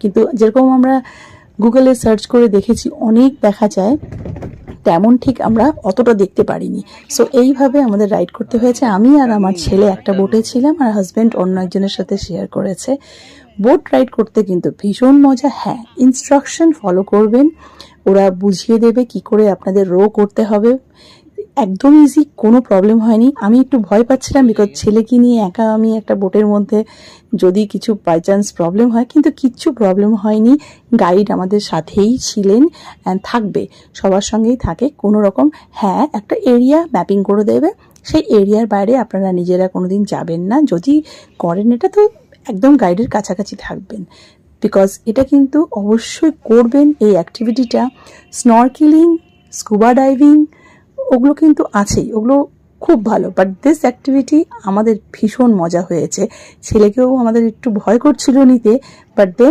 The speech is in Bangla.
কিন্তু যেরকম আমরা গুগলে সার্চ করে দেখেছি অনেক দেখা যায়, তেমন ঠিক আমরা অতটা দেখতে পারিনি। সো এইভাবে আমাদের রাইড করতে হয়েছে। আমি আর আমার ছেলে একটা বোটে ছিলাম, আর হাজব্যান্ড অন্য একজনের সাথে শেয়ার করেছে। বোট রাইড করতে কিন্তু ভীষণ মজা। হ্যাঁ, ইনস্ট্রাকশন ফলো করবেন, ওরা বুঝিয়ে দেবে কি করে আপনাদের রো করতে হবে। একদম ইজি, কোনো প্রবলেম হয়নি। আমি একটু ভয় পাচ্ছিলাম বিকজ ছেলেকে নিয়ে একা আমি একটা বোটের মধ্যে, যদি কিছু বাই চান্স প্রবলেম হয়, কিন্তু কিচ্ছু প্রবলেম হয়নি। গাইড আমাদের সাথেই ছিলেন অ্যান্ড থাকবে, সবার সঙ্গেই থাকে কোনো রকম। হ্যাঁ, একটা এরিয়া ম্যাপিং করে দেবে, সেই এরিয়ার বাইরে আপনারা নিজেরা কোনোদিন যাবেন না। যদি করেন এটা তো একদম গাইডের কাছাকাছি থাকবেন, বিকজ এটা কিন্তু অবশ্যই করবেন এই অ্যাক্টিভিটিটা। স্নরকেলিং, স্কুবা ডাইভিং ওগুলো কিন্তু আছেই, ওগুলো খুব ভালো, বাট দিস অ্যাক্টিভিটি আমাদের ভীষণ মজা হয়েছে। ছেলেকেও আমাদের একটু ভয় করছিল নিতে, বাট দেন